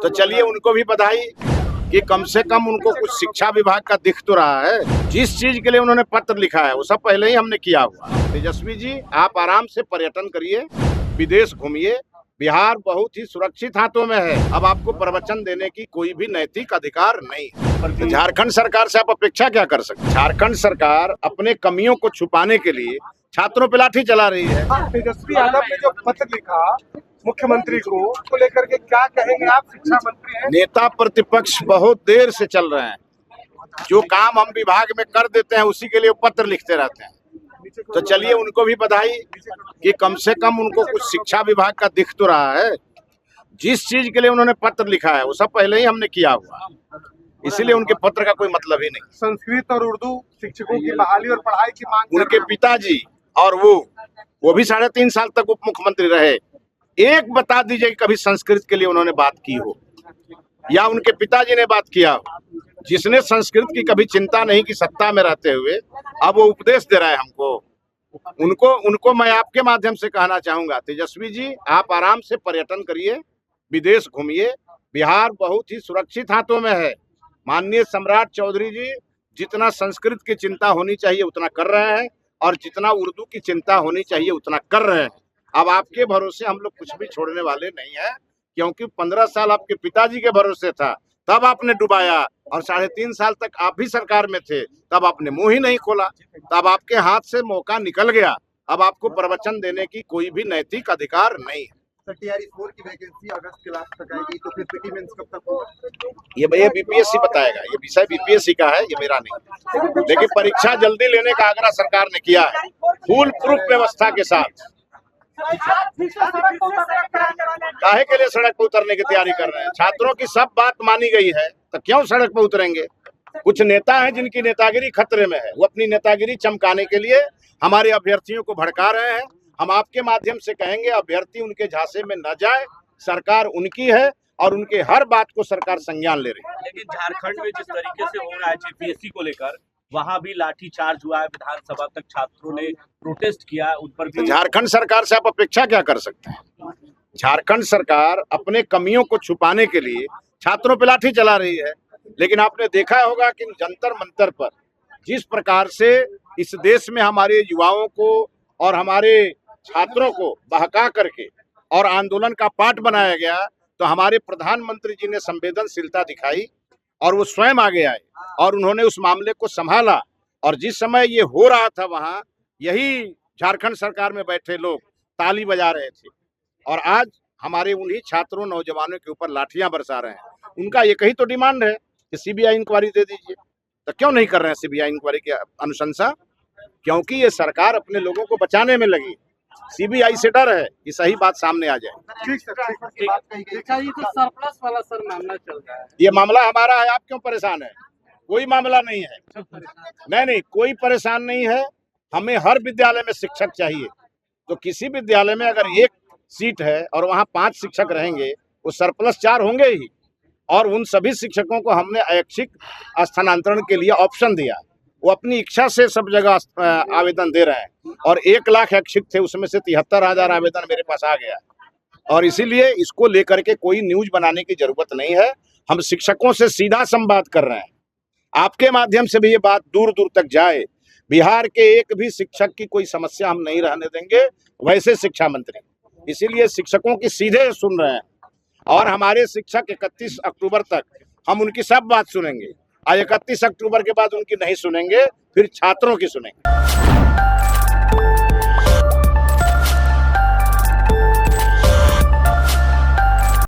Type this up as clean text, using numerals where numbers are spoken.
तो चलिए उनको भी बधाई कि कम से कम उनको कुछ शिक्षा विभाग का दिख तो रहा है। जिस चीज के लिए उन्होंने पत्र लिखा है वो सब पहले ही हमने किया हुआ। तेजस्वी जी, आप आराम से पर्यटन करिए, विदेश घूमिए, बिहार बहुत ही सुरक्षित हाथों में है। अब आपको प्रवचन देने की कोई भी नैतिक अधिकार नहीं है। तो झारखंड सरकार से आप अपेक्षा क्या कर सकते? झारखंड सरकार अपने कमियों को छुपाने के लिए छात्रों पे लाठी चला रही है। तेजस्वी यादव ने जो पत्र लिखा मुख्यमंत्री को लेकर के क्या कहेंगे आप? शिक्षा मंत्री हैं। नेता प्रतिपक्ष बहुत देर से चल रहे हैं, जो काम हम विभाग में कर देते हैं उसी के लिए पत्र लिखते रहते हैं। तो चलिए उनको भी बधाई कि कम से कम उनको कुछ शिक्षा विभाग का दिख तो रहा है। जिस चीज के लिए उन्होंने पत्र लिखा है वो सब पहले ही हमने किया हुआ, इसीलिए उनके पत्र का कोई मतलब ही नहीं। संस्कृत और उर्दू शिक्षकों की बहाली और पढ़ाई की मांग उनके पिताजी और वो भी 3.5 साल तक उप मुख्यमंत्री रहे। एक बता दीजिए कि कभी संस्कृत के लिए उन्होंने बात की हो या उनके पिताजी ने बात किया हो। जिसने संस्कृत की कभी चिंता नहीं की सत्ता में रहते हुए, अब वो उपदेश दे रहा है हमको। उनको मैं आपके माध्यम से कहना चाहूंगा, तेजस्वी जी, आप आराम से पर्यटन करिए, विदेश घूमिए, बिहार बहुत ही सुरक्षित हाथों में है। माननीय सम्राट चौधरी जी जितना संस्कृत की चिंता होनी चाहिए उतना कर रहे हैं और जितना उर्दू की चिंता होनी चाहिए उतना कर रहे हैं। अब आपके भरोसे हम लोग कुछ भी छोड़ने वाले नहीं है, क्योंकि 15 साल आपके पिताजी के भरोसे था, तब आपने डुबाया, और 3.5 साल तक आप भी सरकार में थे, तब आपने मुंह ही नहीं खोला। तब आपके हाथ से मौका निकल गया। अब आपको प्रवचन देने की कोई भी नैतिक अधिकार नहीं है। टीआरई 4 की वैकेंसी अगस्त के लास्ट तक आएगी, तो फिर पीटी मेंस कब तक होगा? ये भैया बीपीएससी बताएगा, ये विषय बीपीएससी का है, ये मेरा नहीं। लेकिन परीक्षा जल्दी लेने का आग्रह सरकार ने किया है, फुल प्रूफ व्यवस्था के साथ। काहे के लिए सड़क पर उतरने की तैयारी कर रहे हैं? छात्रों की सब बात मानी गई है, तो क्यों सड़क पर उतरेंगे? कुछ नेता हैं जिनकी नेतागिरी खतरे में है, वो अपनी नेतागिरी चमकाने के लिए हमारे अभ्यर्थियों को भड़का रहे हैं। हम आपके माध्यम से कहेंगे, अभ्यर्थी उनके झांसे में न जाए, सरकार उनकी है और उनके हर बात को सरकार संज्ञान ले रही है। लेकिन झारखंड में जिस तरीके से हो रहा है जेपीएससी को लेकर, वहां भी लाठीचार्ज हुआ है, विधानसभा तक छात्रों ने प्रोटेस्ट किया, उन पर भी। झारखंड सरकार से आप अपेक्षा क्या कर सकते हैं? झारखंड सरकार अपने कमियों को छुपाने के लिए छात्रों पे लाठी चला रही है। लेकिन आपने देखा होगा कि जंतर मंतर पर जिस प्रकार से इस देश में हमारे युवाओं को और हमारे छात्रों को बहका करके और आंदोलन का पार्ट बनाया गया, तो हमारे प्रधानमंत्री जी ने संवेदनशीलता दिखाई और वो स्वयं आगे आए और उन्होंने उस मामले को संभाला। और जिस समय ये हो रहा था वहां यही झारखंड सरकार में बैठे लोग ताली बजा रहे थे, और आज हमारे उन्हीं छात्रों नौजवानों के ऊपर लाठियां बरसा रहे हैं। उनका एक ही तो डिमांड है कि सीबीआई इंक्वायरी दे दीजिए। तो क्यों नहीं कर रहे हैं सीबीआई इंक्वायरी की अनुशंसा? क्योंकि ये सरकार अपने लोगों को बचाने में लगी। सीबीआई से डर है कि सही बात सामने आ जाए। ठीक है, ये तो सरप्लस वाला सर मामला चल रहा है। ये मामला हमारा है, आप क्यों परेशान है? कोई मामला नहीं है। नहीं, कोई परेशान नहीं है। हमें हर विद्यालय में शिक्षक चाहिए। तो किसी विद्यालय में अगर 1 सीट है और वहाँ 5 शिक्षक रहेंगे, वो सरप्लस 4 होंगे ही। और उन सभी शिक्षकों को हमने ऐच्छिक स्थानांतरण के लिए ऑप्शन दिया। वो अपनी इच्छा से सब जगह आवेदन दे रहे हैं, और 1 लाख ऐच्छिक थे, उसमें से 73,000 आवेदन मेरे पास आ गया। और इसीलिए इसको लेकर के कोई न्यूज बनाने की जरूरत नहीं है। हम शिक्षकों से सीधा संवाद कर रहे हैं। आपके माध्यम से भी ये बात दूर दूर तक जाए। बिहार के एक भी शिक्षक की कोई समस्या हम नहीं रहने देंगे, वैसे शिक्षा मंत्री। इसीलिए शिक्षकों की सीधे सुन रहे हैं, और हमारे शिक्षक 31 अक्टूबर तक हम उनकी सब बात सुनेंगे। और 31 अक्टूबर के बाद उनकी नहीं सुनेंगे, फिर छात्रों की सुनेंगे।